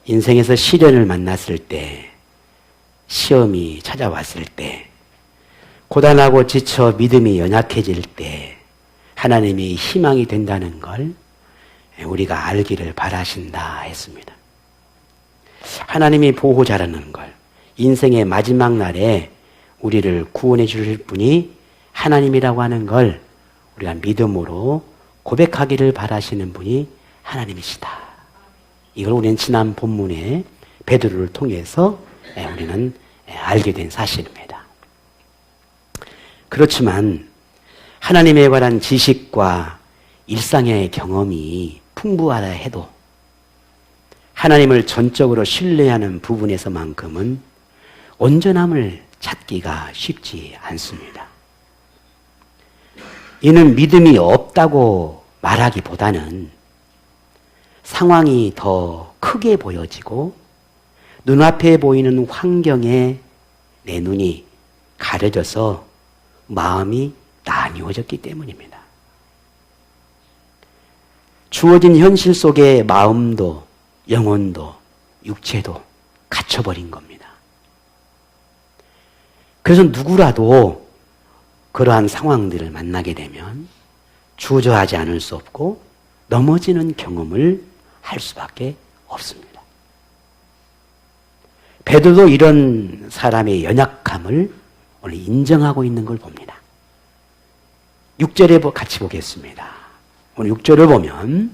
인생에서 시련을 만났을 때, 시험이 찾아왔을 때, 고단하고 지쳐 믿음이 연약해질 때 하나님이 희망이 된다는 걸 우리가 알기를 바라신다 했습니다. 하나님이 보호자라는 걸, 인생의 마지막 날에 우리를 구원해 주실 분이 하나님이라고 하는 걸 우리가 믿음으로 고백하기를 바라시는 분이 하나님이시다. 이걸 우리는 지난 본문의 베드로를 통해서 우리는 알게 된 사실입니다. 그렇지만 하나님에 관한 지식과 일상의 경험이 풍부하다 해도 하나님을 전적으로 신뢰하는 부분에서만큼은 온전함을 찾기가 쉽지 않습니다. 이는 믿음이 없다고 말하기보다는 상황이 더 크게 보여지고 눈앞에 보이는 환경에 내 눈이 가려져서 마음이 나뉘어졌기 때문입니다. 주어진 현실 속에 마음도 영혼도 육체도 갇혀버린 겁니다. 그래서 누구라도 그러한 상황들을 만나게 되면 주저하지 않을 수 없고 넘어지는 경험을 할 수밖에 없습니다. 베드로도 이런 사람의 연약함을 오늘 인정하고 있는 걸 봅니다. 6절에 같이 보겠습니다. 오늘 6절을 보면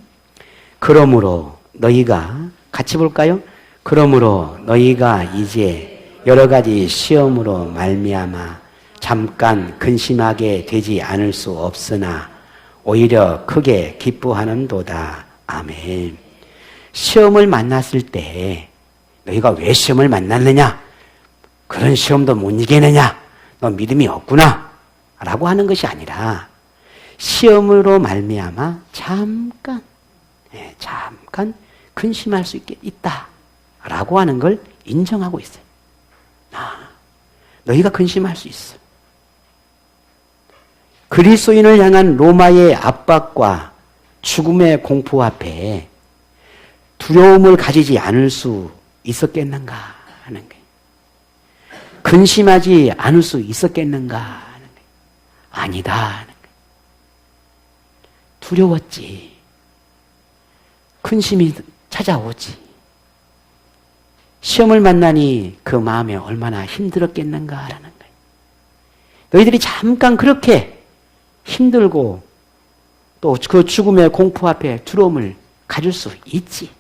그러므로 너희가 같이 볼까요? 그러므로 너희가 이제 여러 가지 시험으로 말미암아 잠깐 근심하게 되지 않을 수 없으나 오히려 크게 기뻐하는도다. 아멘. 시험을 만났을 때 너희가 왜 시험을 만났느냐? 그런 시험도 못 이기느냐? 너 믿음이 없구나 라고 하는 것이 아니라 시험으로 말미암아 잠깐 근심할 수 있다 라고 하는 걸 인정하고 있어요. 너희가 근심할 수 있어. 그리스도인을 향한 로마의 압박과 죽음의 공포 앞에 두려움을 가지지 않을 수 있었겠는가 하는 거예요. 근심하지 않을 수 있었겠는가 하는 거예요. 아니다 하는 거예요. 두려웠지. 근심이 찾아오지. 시험을 만나니 그 마음에 얼마나 힘들었겠는가라는 거예요. 너희들이 잠깐 그렇게 힘들고 또 그 죽음의 공포 앞에 두려움을 가질 수 있지.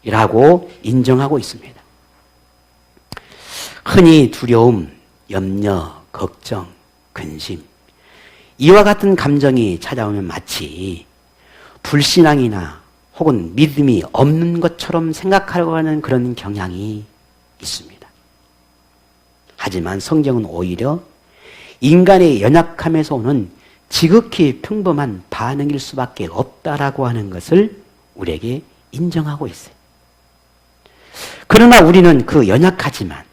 라고 인정하고 있습니다. 흔히 두려움, 염려, 걱정, 근심 이와 같은 감정이 찾아오면 마치 불신앙이나 혹은 믿음이 없는 것처럼 생각하려고 하는 그런 경향이 있습니다. 하지만 성경은 오히려 인간의 연약함에서 오는 지극히 평범한 반응일 수밖에 없다라고 하는 것을 우리에게 인정하고 있어요. 그러나 우리는 그 연약하지만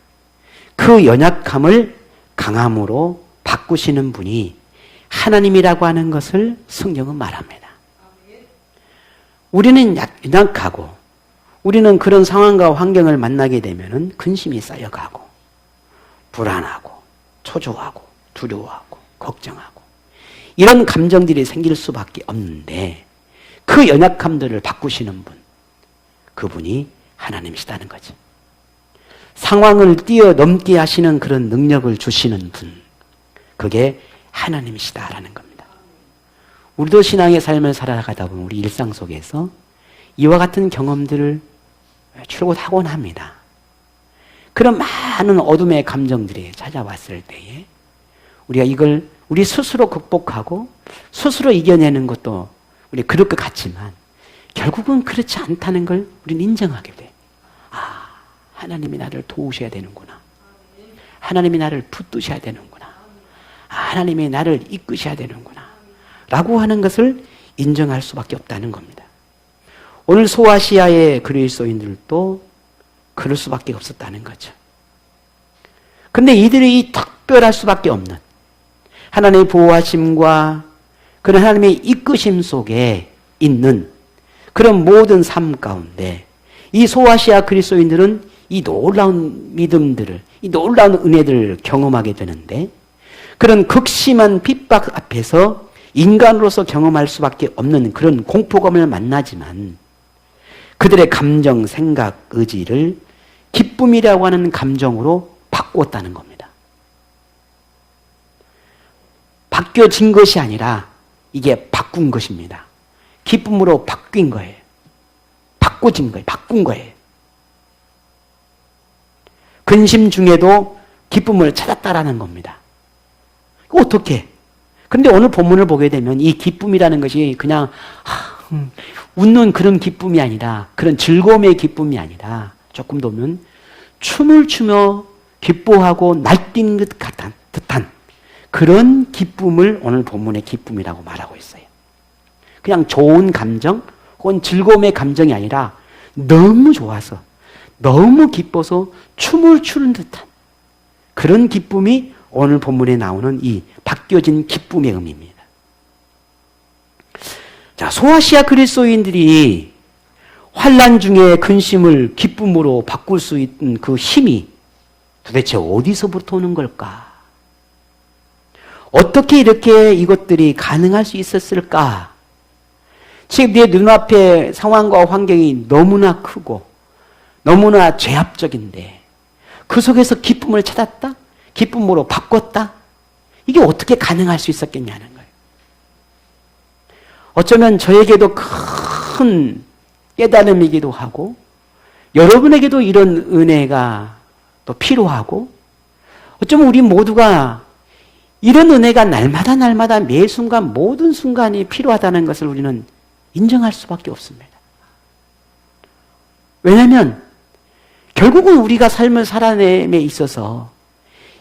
그 연약함을 강함으로 바꾸시는 분이 하나님이라고 하는 것을 성경은 말합니다. 우리는 연약하고 우리는 그런 상황과 환경을 만나게 되면 근심이 쌓여가고 불안하고 초조하고 두려워하고 걱정하고 이런 감정들이 생길 수밖에 없는데 그 연약함들을 바꾸시는 분, 그분이 하나님이시다는 거죠. 상황을 뛰어넘게 하시는 그런 능력을 주시는 분, 그게 하나님이시다라는 겁니다. 우리도 신앙의 삶을 살아가다 보면 우리 일상 속에서 이와 같은 경험들을 출고하곤 합니다. 그런 많은 어둠의 감정들이 찾아왔을 때에 우리가 이걸 우리 스스로 극복하고 스스로 이겨내는 것도 우리 그럴 것 같지만 결국은 그렇지 않다는 걸 우리는 인정하게 돼. 아, 하나님이 나를 도우셔야 되는구나. 하나님이 나를 붙드셔야 되는구나. 아, 하나님이 나를 이끄셔야 되는구나. 라고 하는 것을 인정할 수밖에 없다는 겁니다. 오늘 소아시아의 그리스도인들도 그럴 수밖에 없었다는 거죠. 근데 이들이 이 특별할 수밖에 없는 하나님의 보호하심과 그런 하나님의 이끄심 속에 있는 그런 모든 삶 가운데 이 소아시아 그리스도인들은 이 놀라운 믿음들을, 이 놀라운 은혜들을 경험하게 되는데, 그런 극심한 핍박 앞에서 인간으로서 경험할 수밖에 없는 그런 공포감을 만나지만 그들의 감정, 생각, 의지를 기쁨이라고 하는 감정으로 바꾸었다는 겁니다. 바뀌어진 것이 아니라 이게 바꾼 것입니다. 기쁨으로 바뀐 거예요. 바꿔진 거예요. 바꾼 거예요. 근심 중에도 기쁨을 찾았다라는 겁니다. 어떻게? 그런데 오늘 본문을 보게 되면 이 기쁨이라는 것이 그냥 웃는 그런 기쁨이 아니라, 그런 즐거움의 기쁨이 아니라, 조금 더 보면 춤을 추며 기뻐하고 날뛰는 듯한 그런 기쁨을 오늘 본문의 기쁨이라고 말하고 있어요. 그냥 좋은 감정 혹은 즐거움의 감정이 아니라 너무 좋아서, 너무 기뻐서 춤을 추는 듯한 그런 기쁨이 오늘 본문에 나오는 이 바뀌어진 기쁨의 의미입니다. 자, 소아시아 그리스도인들이 환난 중에 근심을 기쁨으로 바꿀 수 있는 그 힘이 도대체 어디서부터 오는 걸까? 어떻게 이렇게 이것들이 가능할 수 있었을까? 지금 내 눈앞의 상황과 환경이 너무나 크고 너무나 죄악적인데 그 속에서 기쁨을 찾았다? 기쁨으로 바꿨다? 이게 어떻게 가능할 수 있었겠냐는 거예요. 어쩌면 저에게도 큰 깨달음이기도 하고 여러분에게도 이런 은혜가 또 필요하고 어쩌면 우리 모두가 이런 은혜가 날마다 매 순간 모든 순간이 필요하다는 것을 우리는 인정할 수밖에 없습니다. 왜냐하면 결국은 우리가 삶을 살아냄에 있어서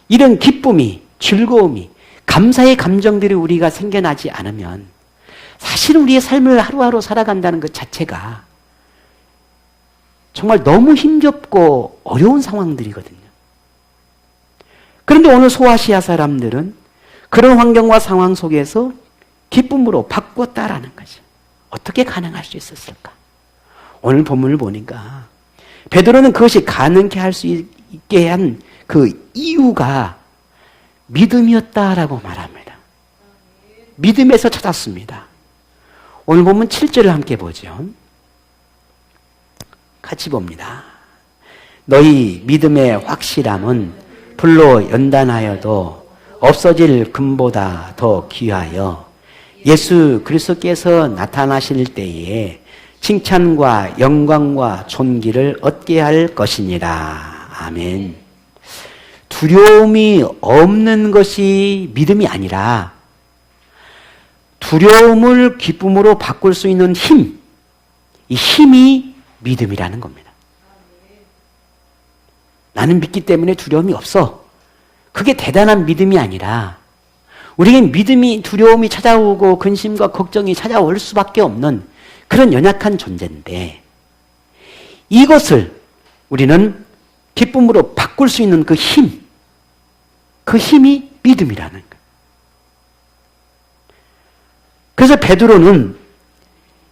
이런 기쁨이, 즐거움이, 감사의 감정들이 우리가 생겨나지 않으면 사실 우리의 삶을 하루하루 살아간다는 것 자체가 정말 너무 힘겹고 어려운 상황들이거든요. 그런데 오늘 소아시아 사람들은 그런 환경과 상황 속에서 기쁨으로 바꿨다라는 거죠. 어떻게 가능할 수 있었을까? 오늘 본문을 보니까 베드로는 그것이 가능케 할 수 있게 한 그 이유가 믿음이었다라고 말합니다. 믿음에서 찾았습니다. 오늘 보면 7절을 함께 보죠. 같이 봅니다. 너희 믿음의 확실함은 불로 연단하여도 없어질 금보다 더 귀하여 예수 그리스도께서 나타나실 때에 칭찬과 영광과 존귀를 얻게 할 것이니라. 아멘. 두려움이 없는 것이 믿음이 아니라 두려움을 기쁨으로 바꿀 수 있는 힘, 이 힘이 믿음이라는 겁니다. 나는 믿기 때문에 두려움이 없어. 그게 대단한 믿음이 아니라 우리에게 믿음이, 두려움이 찾아오고 근심과 걱정이 찾아올 수밖에 없는 그런 연약한 존재인데 이것을 우리는 기쁨으로 바꿀 수 있는 그 힘, 그 힘이 믿음이라는 거예요. 그래서 베드로는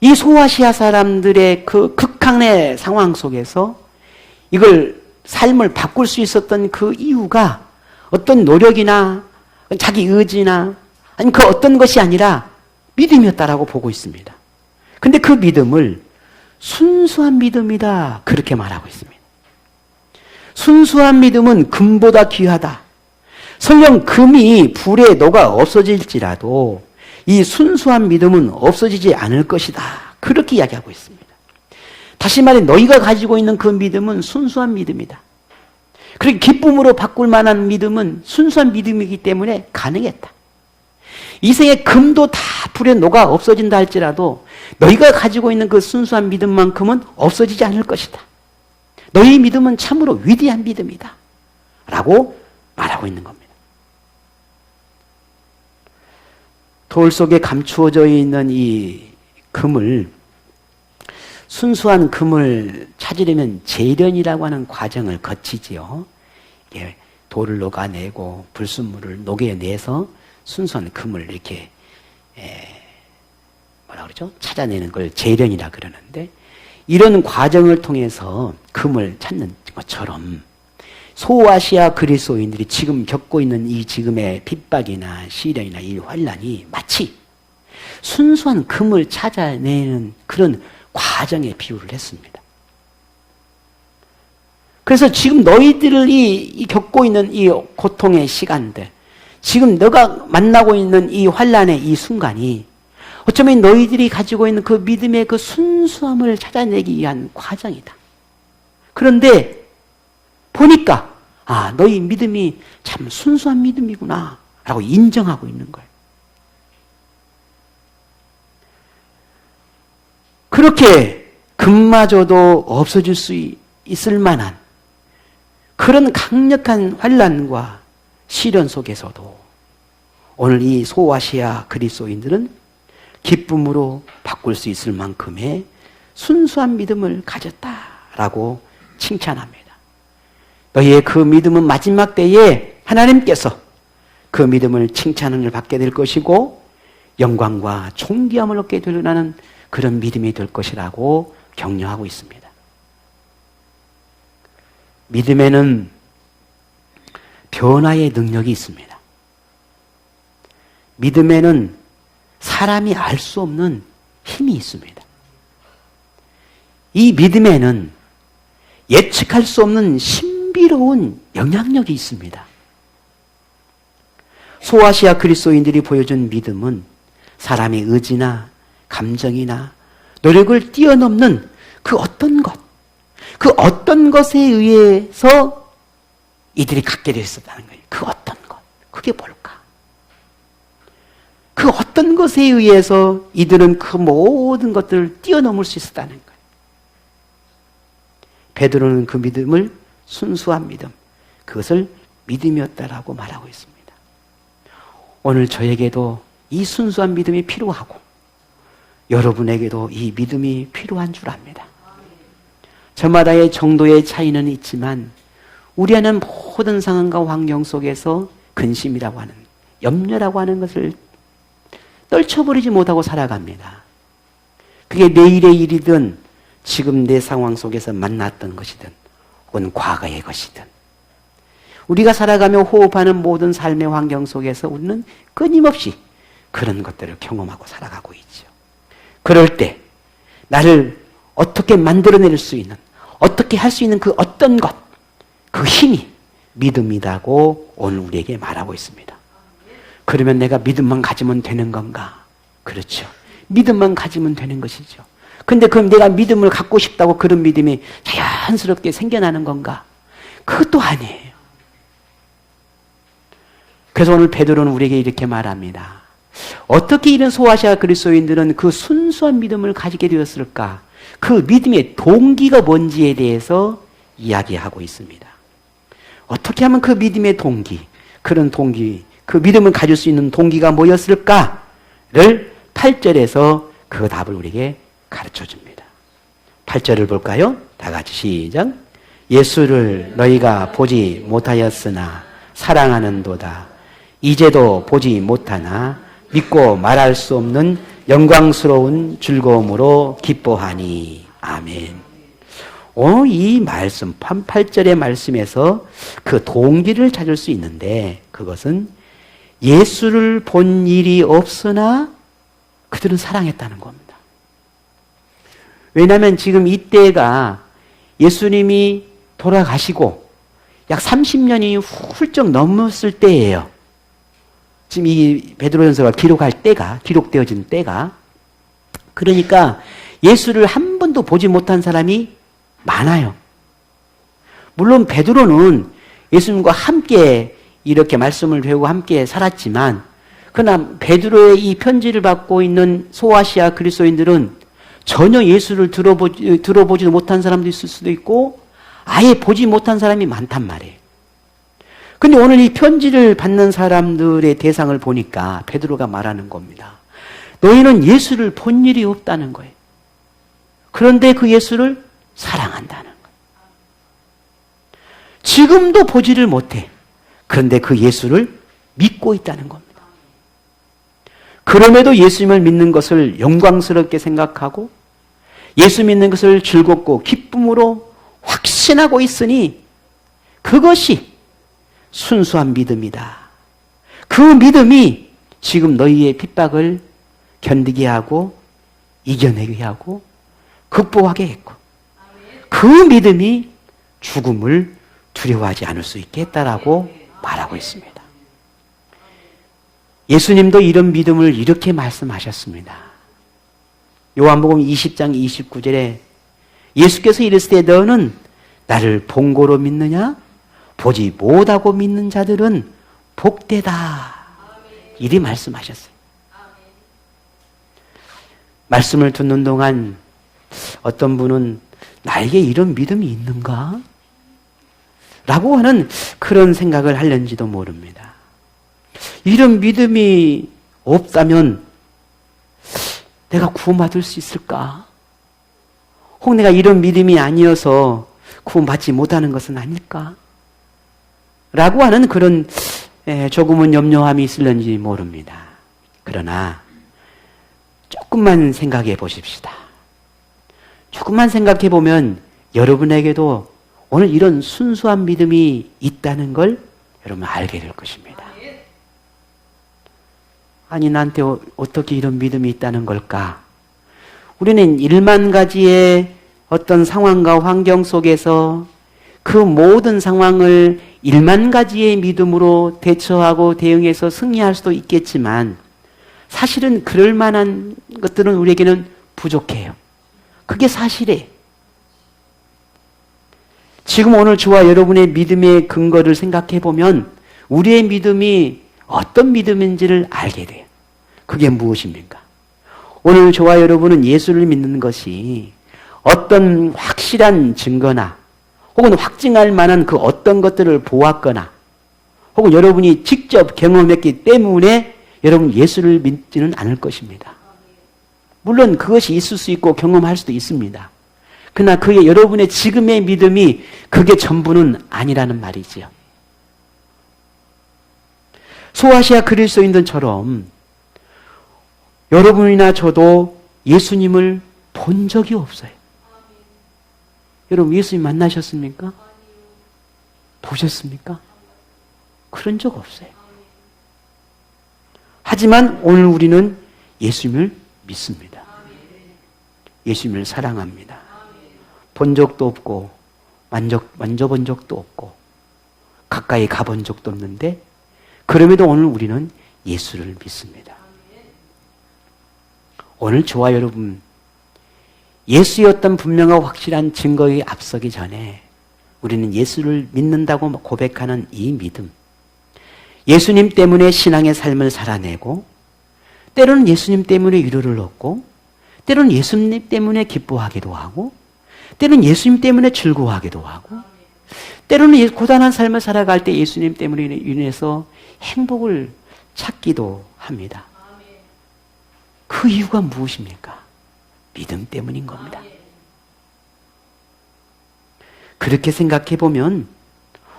이 소아시아 사람들의 그 극한의 상황 속에서 이걸 삶을 바꿀 수 있었던 그 이유가 어떤 노력이나 자기 의지나 아니면 그 어떤 것이 아니라 믿음이었다라고 보고 있습니다. 근데 그 믿음을 순수한 믿음이다 그렇게 말하고 있습니다. 순수한 믿음은 금보다 귀하다. 설령 금이 불에 녹아 없어질지라도 이 순수한 믿음은 없어지지 않을 것이다. 그렇게 이야기하고 있습니다. 다시 말해 너희가 가지고 있는 그 믿음은 순수한 믿음이다. 그리고 기쁨으로 바꿀 만한 믿음은 순수한 믿음이기 때문에 가능했다. 이 생에 금도 다 불에 녹아 없어진다 할지라도 너희가 가지고 있는 그 순수한 믿음만큼은 없어지지 않을 것이다. 너희 믿음은 참으로 위대한 믿음이다. 라고 말하고 있는 겁니다. 돌 속에 감추어져 있는 이 금을, 순수한 금을 찾으려면 재련이라고 하는 과정을 거치지요. 이게 돌을 녹아내고 불순물을 녹여내서 순수한 금을 이렇게 뭐라 그러죠? 찾아내는 걸 재련이라 그러는데 이런 과정을 통해서 금을 찾는 것처럼 소아시아 그리스도인들이 지금 겪고 있는 이 지금의 핍박이나 시련이나 이 환란이 마치 순수한 금을 찾아내는 그런 과정에 비유를 했습니다. 그래서 지금 너희들이 겪고 있는 이 고통의 시간들, 지금 너가 만나고 있는 이 환란의 이 순간이 어쩌면 너희들이 가지고 있는 그 믿음의 그 순수함을 찾아내기 위한 과정이다. 그런데 보니까 너희 믿음이 참 순수한 믿음이구나 라고 인정하고 있는 거예요. 그렇게 금마저도 없어질 수 있을 만한 그런 강력한 환란과 시련 속에서도 오늘 이 소아시아 그리스도인들은 기쁨으로 바꿀 수 있을 만큼의 순수한 믿음을 가졌다라고 칭찬합니다. 너희의 그 믿음은 마지막 때에 하나님께서 그 믿음을 칭찬을 받게 될 것이고 영광과 존귀함을 얻게 되려는 그런 믿음이 될 것이라고 격려하고 있습니다. 믿음에는 변화의 능력이 있습니다. 믿음에는 사람이 알 수 없는 힘이 있습니다. 이 믿음에는 예측할 수 없는 신비로운 영향력이 있습니다. 소아시아 그리스도인들이 보여준 믿음은 사람의 의지나 감정이나 노력을 뛰어넘는 그 어떤 것에 의해서 이들이 갖게 되었다는 거예요. 그 어떤 것. 그게 뭘까? 그 어떤 것에 의해서 이들은 그 모든 것들을 뛰어넘을 수 있었다는 거예요. 베드로는 그 믿음을 순수한 믿음, 그것을 믿음이었다라고 말하고 있습니다. 오늘 저에게도 이 순수한 믿음이 필요하고 여러분에게도 이 믿음이 필요한 줄 압니다. 저마다의 정도의 차이는 있지만 우리 안은 모든 상황과 환경 속에서 근심이라고 하는, 염려라고 하는 것을 떨쳐버리지 못하고 살아갑니다. 그게 내일의 일이든 지금 내 상황 속에서 만났던 것이든 혹은 과거의 것이든 우리가 살아가며 호흡하는 모든 삶의 환경 속에서 우리는 끊임없이 그런 것들을 경험하고 살아가고 있죠. 그럴 때 나를 어떻게 만들어낼 수 있는, 어떻게 할 수 있는 그 어떤 것, 그 힘이 믿음이라고 오늘 우리에게 말하고 있습니다. 그러면 내가 믿음만 가지면 되는 건가? 그렇죠. 믿음만 가지면 되는 것이죠. 근데 그럼 내가 믿음을 갖고 싶다고 그런 믿음이 자연스럽게 생겨나는 건가? 그것도 아니에요. 그래서 오늘 베드로는 우리에게 이렇게 말합니다. 어떻게 이런 소아시아 그리스도인들은 그 순수한 믿음을 가지게 되었을까? 그 믿음의 동기가 뭔지에 대해서 이야기하고 있습니다. 어떻게 하면 그 믿음의 동기, 그런 동기, 그 믿음을 가질 수 있는 동기가 뭐였을까를 8절에서 그 답을 우리에게 가르쳐 줍니다. 8절을 볼까요? 다 같이 시작. 예수를 너희가 보지 못하였으나 사랑하는도다. 이제도 보지 못하나 믿고 말할 수 없는 영광스러운 즐거움으로 기뻐하니. 아멘. 이 말씀, 8절의 말씀에서 그 동기를 찾을 수 있는데 그것은 예수를 본 일이 없으나 그들은 사랑했다는 겁니다. 왜냐하면 지금 이때가 예수님이 돌아가시고 약 30년이 훌쩍 넘었을 때예요. 지금 이 베드로전서가 기록되어진 때가. 그러니까 예수를 한 번도 보지 못한 사람이 많아요. 물론 베드로는 예수님과 함께 이렇게 말씀을 배우고 함께 살았지만 그러나 베드로의 이 편지를 받고 있는 소아시아 그리스도인들은 전혀 예수를 들어보지도 못한 사람도 있을 수도 있고 아예 보지 못한 사람이 많단 말이에요. 근데 오늘 이 편지를 받는 사람들의 대상을 보니까 베드로가 말하는 겁니다. 너희는 예수를 본 일이 없다는 거예요. 그런데 그 예수를 사랑한다는 거예요. 지금도 보지를 못해. 그런데 그 예수를 믿고 있다는 겁니다. 그럼에도 예수님을 믿는 것을 영광스럽게 생각하고 예수 믿는 것을 즐겁고 기쁨으로 확신하고 있으니 그것이 순수한 믿음이다. 그 믿음이 지금 너희의 핍박을 견디게 하고 이겨내게 하고 극복하게 했고 그 믿음이 죽음을 두려워하지 않을 수 있게 했다라고 말하고 있습니다. 예수님도 이런 믿음을 이렇게 말씀하셨습니다. 요한복음 20장 29절에 예수께서 이르시되 너는 나를 본고로 믿느냐? 보지 못하고 믿는 자들은 복되다. 이리 말씀하셨어요. 말씀을 듣는 동안 어떤 분은 나에게 이런 믿음이 있는가? 라고 하는 그런 생각을 하려는지도 모릅니다. 이런 믿음이 없다면 내가 구원받을 수 있을까? 혹 내가 이런 믿음이 아니어서 구원받지 못하는 것은 아닐까? 라고 하는 그런 조금은 염려함이 있을는지 모릅니다. 그러나 조금만 생각해 보십시다. 조금만 생각해 보면 여러분에게도 오늘 이런 순수한 믿음이 있다는 걸 여러분 알게 될 것입니다. 아니 나한테 어떻게 이런 믿음이 있다는 걸까? 우리는 1만 가지의 어떤 상황과 환경 속에서 그 모든 상황을 1만 가지의 믿음으로 대처하고 대응해서 승리할 수도 있겠지만 사실은 그럴 만한 것들은 우리에게는 부족해요. 그게 사실이에요. 지금 오늘 저와 여러분의 믿음의 근거를 생각해 보면 우리의 믿음이 어떤 믿음인지를 알게 돼요. 그게 무엇입니까? 오늘 저와 여러분은 예수를 믿는 것이 어떤 확실한 증거나 혹은 확증할 만한 그 어떤 것들을 보았거나 혹은 여러분이 직접 경험했기 때문에 여러분 예수를 믿지는 않을 것입니다. 물론 그것이 있을 수 있고 경험할 수도 있습니다. 그러나 그게 여러분의 지금의 믿음이 그게 전부는 아니라는 말이지요. 소아시아 그리스도인들처럼 여러분이나 저도 예수님을 본 적이 없어요. 여러분 예수님 만나셨습니까? 보셨습니까? 그런 적 없어요. 하지만 오늘 우리는 예수님을 믿습니다. 예수님을 사랑합니다. 본 적도 없고 만져본 적도 없고 가까이 가본 적도 없는데 그럼에도 오늘 우리는 예수를 믿습니다. 오늘 저와 여러분 예수의 어떤 분명하고 확실한 증거에 앞서기 전에 우리는 예수를 믿는다고 고백하는 이 믿음, 예수님 때문에 신앙의 삶을 살아내고 때로는 예수님 때문에 위로를 얻고 때로는 예수님 때문에 기뻐하기도 하고 때로는 예수님 때문에 즐거워하기도 하고 때로는 고단한 삶을 살아갈 때 예수님 때문에 인해서 행복을 찾기도 합니다. 그 이유가 무엇입니까? 믿음 때문인 겁니다. 그렇게 생각해 보면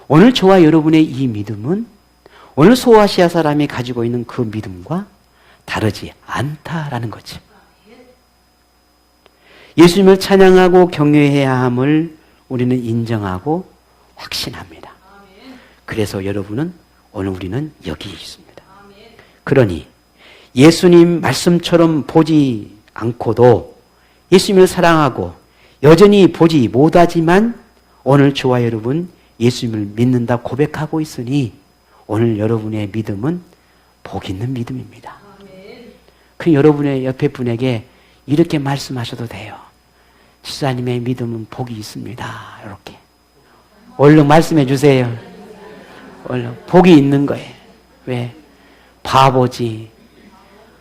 오늘 저와 여러분의 이 믿음은 오늘 소아시아 사람이 가지고 있는 그 믿음과 다르지 않다라는 거죠. 예수님을 찬양하고 경외해야 함을 우리는 인정하고 확신합니다. 그래서 여러분은 오늘 우리는 여기 있습니다. 그러니 예수님 말씀처럼 보지 않고도 예수님을 사랑하고 여전히 보지 못하지만 오늘 저와 여러분 예수님을 믿는다 고백하고 있으니 오늘 여러분의 믿음은 복 있는 믿음입니다. 그 여러분의 옆에 분에게 이렇게 말씀하셔도 돼요. 지사님의 믿음은 복이 있습니다. 이렇게 얼른 말씀해 주세요. 얼른 복이 있는 거예요. 왜? 바보지.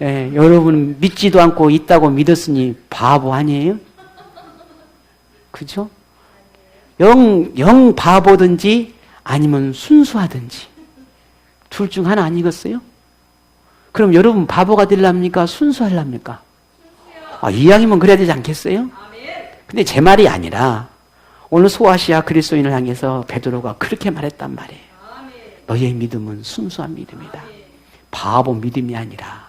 여러분 믿지도 않고 있다고 믿었으니 바보 아니에요? 그죠? 영 바보든지 아니면 순수하든지 둘 중 하나 아니겠어요? 그럼 여러분 바보가 되려합니까? 순수하려합니까? 이왕이면 그래야 되지 않겠어요? 근데 제 말이 아니라 오늘 소아시아 그리스도인을 향해서 베드로가 그렇게 말했단 말이에요. 너희의 믿음은 순수한 믿음이다. 바보 믿음이 아니라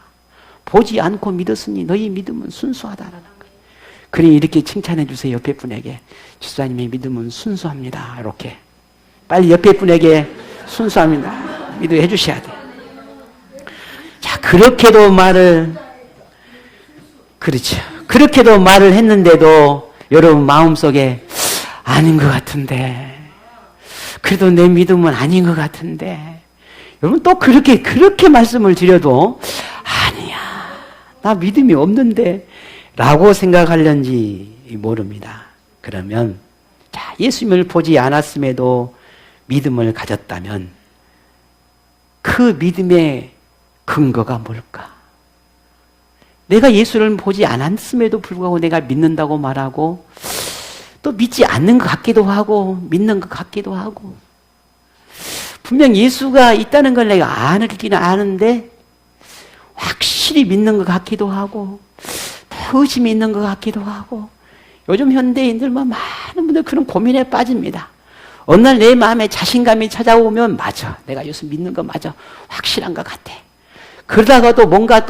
보지 않고 믿었으니 너희 믿음은 순수하다라는 거예요. 그러니 이렇게 칭찬해 주세요. 옆에 분에게. 집사님의 믿음은 순수합니다. 이렇게. 빨리 옆에 분에게 순수합니다. 믿어 주셔야 돼요. 자, 그렇게도 말을, 그렇죠. 그렇게도 말을 했는데도 여러분 마음속에 아닌 것 같은데, 그래도 내 믿음은 아닌 것 같은데, 여러분 또 그렇게 말씀을 드려도 아니야, 나 믿음이 없는데 라고 생각하려는지 모릅니다. 그러면 자, 예수님을 보지 않았음에도 믿음을 가졌다면 그 믿음의 근거가 뭘까? 내가 예수를 보지 않았음에도 불구하고 내가 믿는다고 말하고 또 믿지 않는 것 같기도 하고 믿는 것 같기도 하고, 분명 예수가 있다는 걸 내가 알기는 아는데 확실히 믿는 것 같기도 하고 또 의심이 있는 것 같기도 하고. 요즘 현대인들 많은 분들 그런 고민에 빠집니다. 어느 날 내 마음에 자신감이 찾아오면 맞아, 내가 예수 믿는 거 맞아, 확실한 것 같아. 그러다가도 뭔가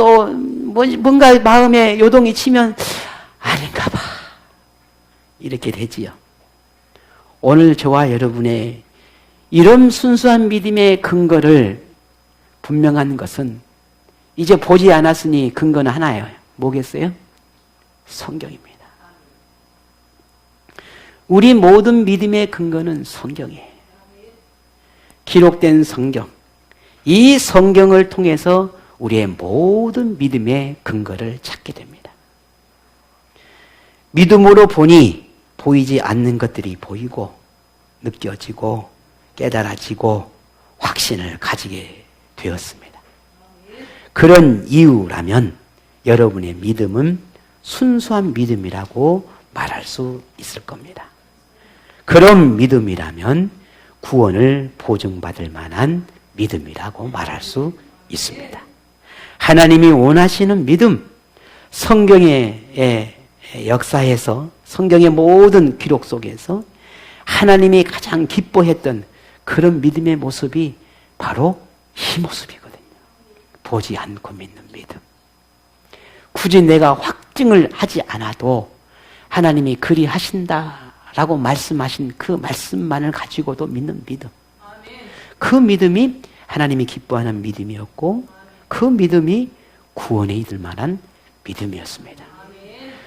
마음에 요동이 치면 아닌가 봐, 이렇게 되지요. 오늘 저와 여러분의 이런 순수한 믿음의 근거를 분명한 것은 이제 보지 않았으니 근거는 하나예요. 뭐겠어요? 성경입니다. 우리 모든 믿음의 근거는 성경이에요. 기록된 성경. 이 성경을 통해서 우리의 모든 믿음의 근거를 찾게 됩니다. 믿음으로 보니 보이지 않는 것들이 보이고 느껴지고 깨달아지고 확신을 가지게 되었습니다. 그런 이유라면 여러분의 믿음은 순수한 믿음이라고 말할 수 있을 겁니다. 그런 믿음이라면 구원을 보증받을 만한 믿음이라고 말할 수 있습니다. 하나님이 원하시는 믿음, 성경의 역사에서, 성경의 모든 기록 속에서 하나님이 가장 기뻐했던 그런 믿음의 모습이 바로 이 모습이거든요. 보지 않고 믿는 믿음. 굳이 내가 확증을 하지 않아도 하나님이 그리 하신다라고 말씀하신 그 말씀만을 가지고도 믿는 믿음. 그 믿음이 하나님이 기뻐하는 믿음이었고 그 믿음이 구원에 이를 만한 믿음이었습니다.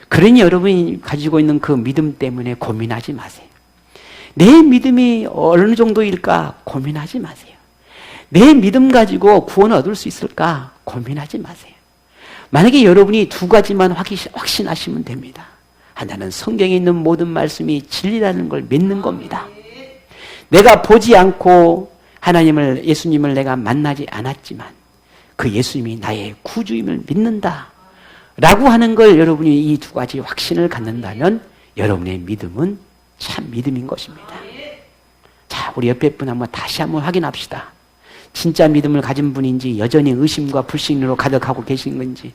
그러니 여러분이 가지고 있는 그 믿음 때문에 고민하지 마세요. 내 믿음이 어느 정도일까 고민하지 마세요. 내 믿음 가지고 구원을 얻을 수 있을까 고민하지 마세요. 만약에 여러분이 두 가지만 확신하시면 됩니다. 하나는 성경에 있는 모든 말씀이 진리라는 걸 믿는 겁니다. 내가 보지 않고 하나님을, 예수님을 내가 만나지 않았지만 그 예수님이 나의 구주임을 믿는다 라고 하는 걸 여러분이 이 두 가지 확신을 갖는다면 여러분의 믿음은 참 믿음인 것입니다. 자, 우리 옆에 분 다시 한번 확인합시다. 진짜 믿음을 가진 분인지 여전히 의심과 불신으로 가득하고 계신 건지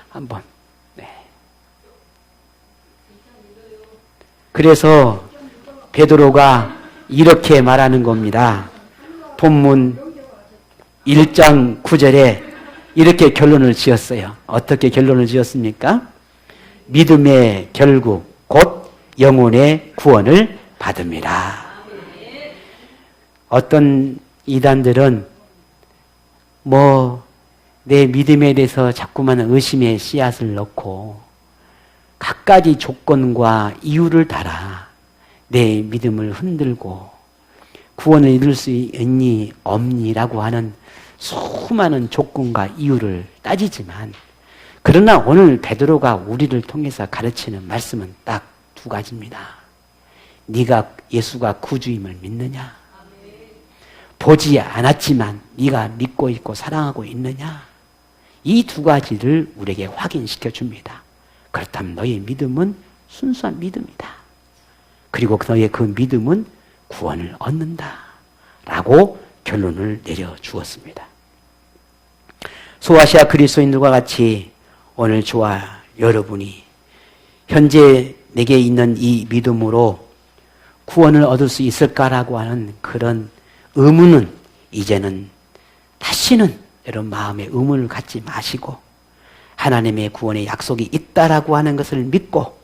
한번. 네. 그래서 베드로가 이렇게 말하는 겁니다. 본문 1장 9절에 이렇게 결론을 지었어요. 어떻게 결론을 지었습니까? 믿음의 결국 곧 영혼의 구원을 받습니다. 어떤 이단들은 내 믿음에 대해서 자꾸만 의심의 씨앗을 넣고 갖가지 조건과 이유를 달아 내 믿음을 흔들고 구원을 이룰 수 있니 없니라고 하는 수많은 조건과 이유를 따지지만, 그러나 오늘 베드로가 우리를 통해서 가르치는 말씀은 딱 두 가지입니다. 네가 예수가 구주임을 믿느냐? 보지 않았지만 네가 믿고 있고 사랑하고 있느냐? 이 두 가지를 우리에게 확인시켜 줍니다. 그렇다면 너의 믿음은 순수한 믿음이다. 그리고 너의 그 믿음은 구원을 얻는다 라고 결론을 내려주었습니다. 소아시아 그리스도인들과 같이 오늘 저와 여러분이 현재 내게 있는 이 믿음으로 구원을 얻을 수 있을까라고 하는 그런 의문은 이제는 다시는 여러분 마음에 의문을 갖지 마시고 하나님의 구원의 약속이 있다라고 하는 것을 믿고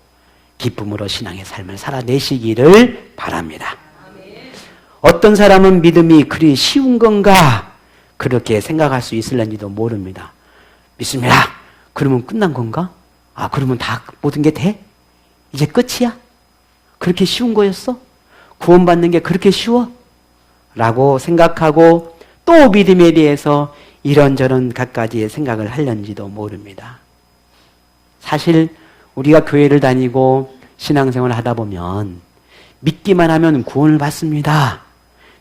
기쁨으로 신앙의 삶을 살아내시기를 바랍니다. 어떤 사람은 믿음이 그리 쉬운 건가 그렇게 생각할 수 있을는지도 모릅니다. 믿습니다. 그러면 끝난 건가? 그러면 다 모든 게 돼? 이제 끝이야? 그렇게 쉬운 거였어? 구원받는 게 그렇게 쉬워? 라고 생각하고 또 믿음에 대해서 이런저런 갖가지의 생각을 하려는지도 모릅니다. 사실 우리가 교회를 다니고 신앙생활을 하다 보면 믿기만 하면 구원을 받습니다.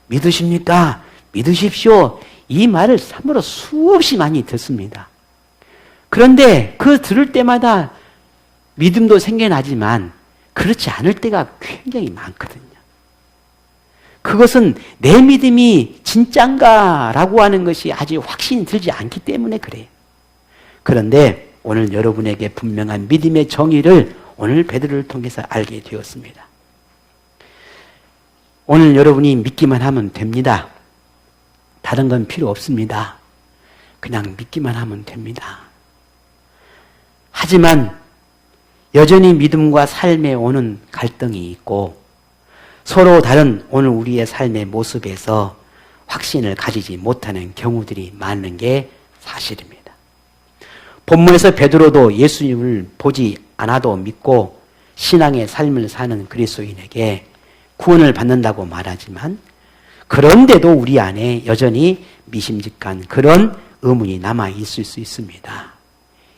믿으십니까? 믿으십시오. 이 말을 참으로 수없이 많이 듣습니다. 그런데 그 들을 때마다 믿음도 생겨나지만 그렇지 않을 때가 굉장히 많거든요. 그것은 내 믿음이 진짠가라고 하는 것이 아직 확신이 들지 않기 때문에 그래요. 그런데 오늘 여러분에게 분명한 믿음의 정의를 오늘 베드로를 통해서 알게 되었습니다. 오늘 여러분이 믿기만 하면 됩니다. 다른 건 필요 없습니다. 그냥 믿기만 하면 됩니다. 하지만 여전히 믿음과 삶에 오는 갈등이 있고 서로 다른 오늘 우리의 삶의 모습에서 확신을 가지지 못하는 경우들이 많은 게 사실입니다. 본문에서 베드로도 예수님을 보지 않아도 믿고 신앙의 삶을 사는 그리스도인에게 구원을 받는다고 말하지만 그런데도 우리 안에 여전히 미심직한 그런 의문이 남아 있을 수 있습니다.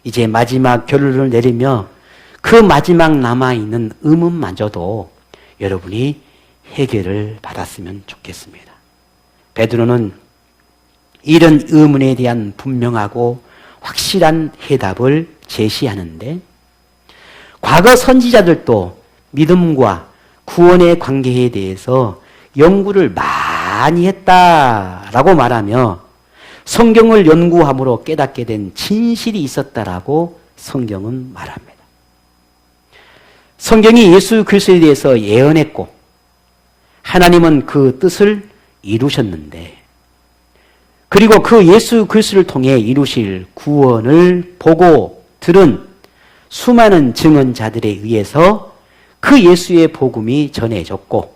이제 마지막 결론을 내리며 그 마지막 남아있는 의문마저도 여러분이 해결을 받았으면 좋겠습니다. 베드로는 이런 의문에 대한 분명하고 확실한 해답을 제시하는데 과거 선지자들도 믿음과 구원의 관계에 대해서 연구를 많이 했다라고 말하며 성경을 연구함으로 깨닫게 된 진실이 있었다라고 성경은 말합니다. 성경이 예수 그리스도에 대해서 예언했고 하나님은 그 뜻을 이루셨는데 그리고 그 예수 그리스도를 통해 이루실 구원을 보고 들은 수많은 증언자들에 의해서 그 예수의 복음이 전해졌고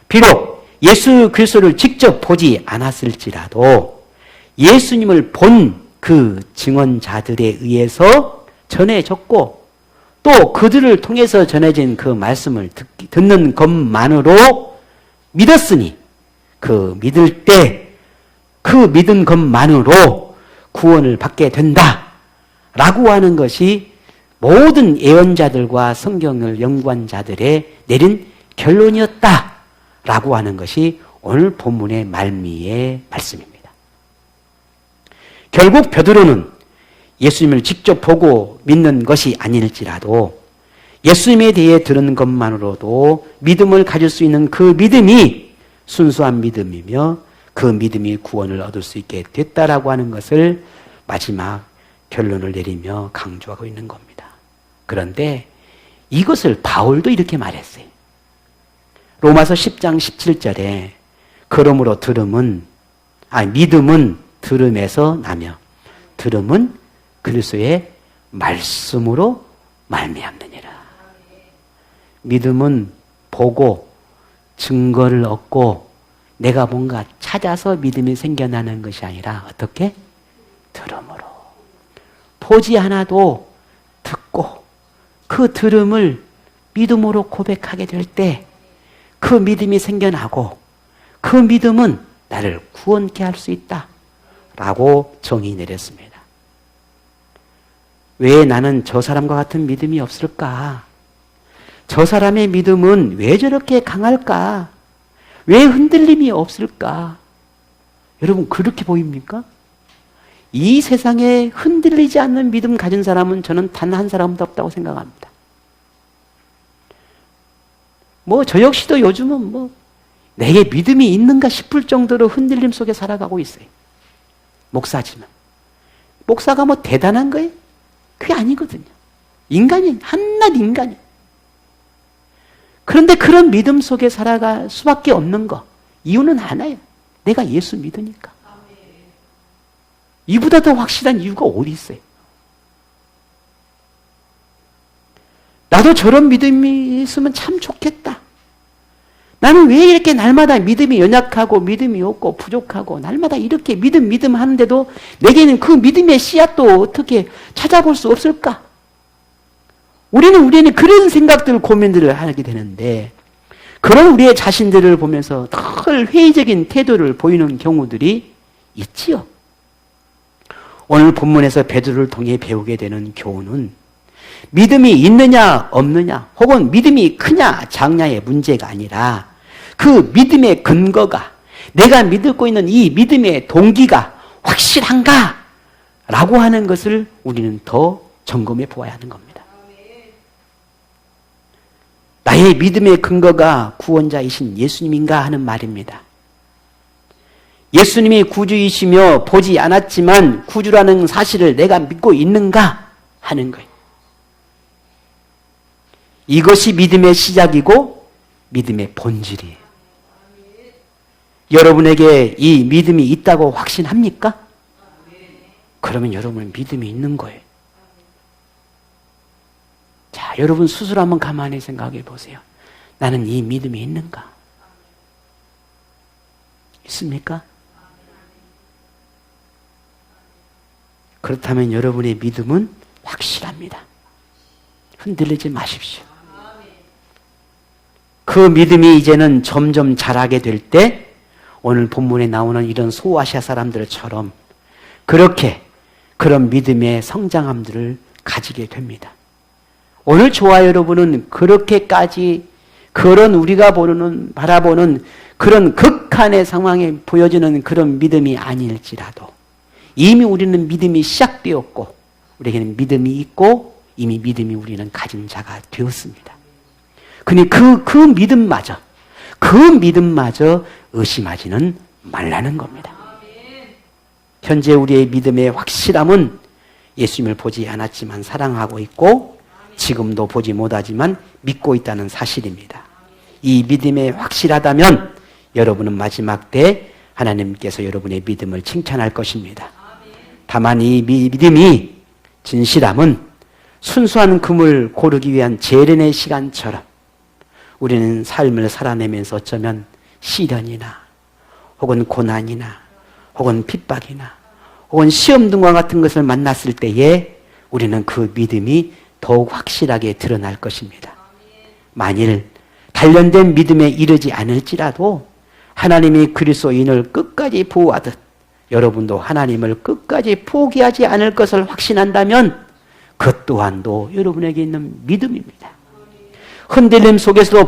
비록 예수 그리스도를 직접 보지 않았을지라도 예수님을 본 그 증언자들에 의해서 전해졌고 또 그들을 통해서 전해진 그 말씀을 듣는 것만으로 믿었으니 그 믿을 때 그 믿은 것만으로 구원을 받게 된다라고 하는 것이 모든 예언자들과 성경을 연구한 자들의 내린 결론이었다라고 하는 것이 오늘 본문의 말미의 말씀입니다. 결국 베드로는 예수님을 직접 보고 믿는 것이 아닐지라도 예수님에 대해 들은 것만으로도 믿음을 가질 수 있는 그 믿음이 순수한 믿음이며 그 믿음이 구원을 얻을 수 있게 됐다라고 하는 것을 마지막 결론을 내리며 강조하고 있는 겁니다. 그런데 이것을 바울도 이렇게 말했어요. 로마서 10장 17절에 그러므로 믿음은 들음에서 나며 들음은 그리스도의 말씀으로 말미암느니라. 믿음은 보고 증거를 얻고 내가 뭔가 찾아서 믿음이 생겨나는 것이 아니라 어떻게? 들음으로. 보지 않아도 듣고 그 들음을 믿음으로 고백하게 될 때 그 믿음이 생겨나고 그 믿음은 나를 구원케 할 수 있다 라고 정의 내렸습니다. 왜 나는 저 사람과 같은 믿음이 없을까? 저 사람의 믿음은 왜 저렇게 강할까? 왜 흔들림이 없을까? 여러분 그렇게 보입니까? 이 세상에 흔들리지 않는 믿음 가진 사람은 저는 단 한 사람도 없다고 생각합니다. 저 역시도 요즘은 내게 믿음이 있는가 싶을 정도로 흔들림 속에 살아가고 있어요. 목사지만. 목사가 대단한 거예요? 그게 아니거든요. 인간이, 한낱 인간이. 그런데 그런 믿음 속에 살아갈 수밖에 없는 거. 이유는 하나예요. 내가 예수 믿으니까. 이보다 더 확실한 이유가 어디 있어요? 나도 저런 믿음이 있으면 참 좋겠다. 나는 왜 이렇게 날마다 믿음이 연약하고 믿음이 없고 부족하고 날마다 이렇게 믿음 하는데도 내게는 그 믿음의 씨앗도 어떻게 찾아볼 수 없을까? 우리는 그런 생각들, 고민들을 하게 되는데 그런 우리의 자신들을 보면서 늘 회의적인 태도를 보이는 경우들이 있지요. 오늘 본문에서 베드로를 통해 배우게 되는 교훈은 믿음이 있느냐 없느냐 혹은 믿음이 크냐 작냐의 문제가 아니라 그 믿음의 근거가, 내가 믿고 있는 이 믿음의 동기가 확실한가? 라고 하는 것을 우리는 더 점검해 보아야 하는 겁니다. 나의 믿음의 근거가 구원자이신 예수님인가 하는 말입니다. 예수님이 구주이시며 보지 않았지만 구주라는 사실을 내가 믿고 있는가 하는 거예요. 이것이 믿음의 시작이고 믿음의 본질이에요. 여러분에게 이 믿음이 있다고 확신합니까? 그러면 여러분은 믿음이 있는 거예요. 자, 여러분 스스로 한번 가만히 생각해 보세요. 나는 이 믿음이 있는가? 있습니까? 그렇다면 여러분의 믿음은 확실합니다. 흔들리지 마십시오. 그 믿음이 이제는 점점 자라게 될 때 오늘 본문에 나오는 이런 소아시아 사람들처럼 그런 믿음의 성장함들을 가지게 됩니다. 오늘 저와 여러분은 그렇게까지 그런 우리가 바라보는 그런 극한의 상황에 보여지는 그런 믿음이 아닐지라도 이미 우리는 믿음이 시작되었고 우리에게는 믿음이 있고 이미 믿음이 우리는 가진 자가 되었습니다. 그니 그 믿음마저 의심하지는 말라는 겁니다. 현재 우리의 믿음의 확실함은 예수님을 보지 않았지만 사랑하고 있고 지금도 보지 못하지만 믿고 있다는 사실입니다. 이 믿음이 확실하다면 여러분은 마지막 때 하나님께서 여러분의 믿음을 칭찬할 것입니다. 다만 이 믿음이 진실함은 순수한 금을 고르기 위한 재련의 시간처럼 우리는 삶을 살아내면서 어쩌면 시련이나 혹은 고난이나 혹은 핍박이나 혹은 시험 등과 같은 것을 만났을 때에 우리는 그 믿음이 더욱 확실하게 드러날 것입니다. 만일 단련된 믿음에 이르지 않을지라도 하나님이 그리스도인을 끝까지 보호하듯 여러분도 하나님을 끝까지 포기하지 않을 것을 확신한다면 그 또한도 여러분에게 있는 믿음입니다. 흔들림 속에서도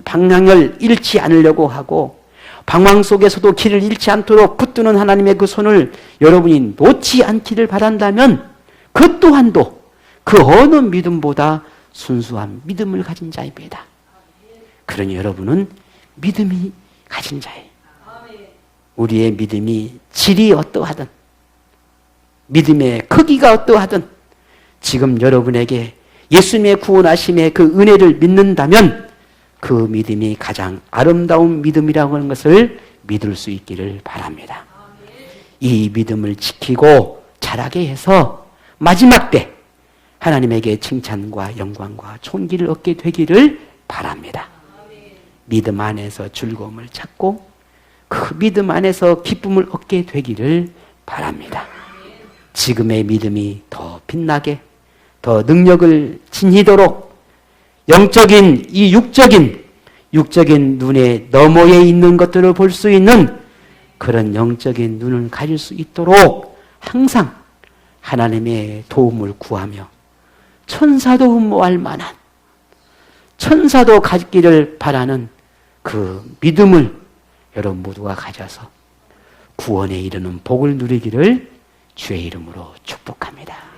방향을 잃지 않으려고 하고 방황 속에서도 길을 잃지 않도록 붙드는 하나님의 그 손을 여러분이 놓지 않기를 바란다면 그 또한도 그 어느 믿음보다 순수한 믿음을 가진 자입니다. 그러니 여러분은 믿음이 가진 자예요. 우리의 믿음이 질이 어떠하든 믿음의 크기가 어떠하든 지금 여러분에게 예수님의 구원하심의 그 은혜를 믿는다면 그 믿음이 가장 아름다운 믿음이라고 하는 것을 믿을 수 있기를 바랍니다. 이 믿음을 지키고 자라게 해서 마지막 때 하나님에게 칭찬과 영광과 존귀를 얻게 되기를 바랍니다. 믿음 안에서 즐거움을 찾고 그 믿음 안에서 기쁨을 얻게 되기를 바랍니다. 지금의 믿음이 더 빛나게 더 능력을 지니도록 영적인 이 육적인 눈에 너머에 있는 것들을 볼 수 있는 그런 영적인 눈을 가질 수 있도록 항상 하나님의 도움을 구하며 천사도 흠모할 만한 천사도 가지기를 바라는 그 믿음을 여러분 모두가 가져서 구원에 이르는 복을 누리기를 주의 이름으로 축복합니다.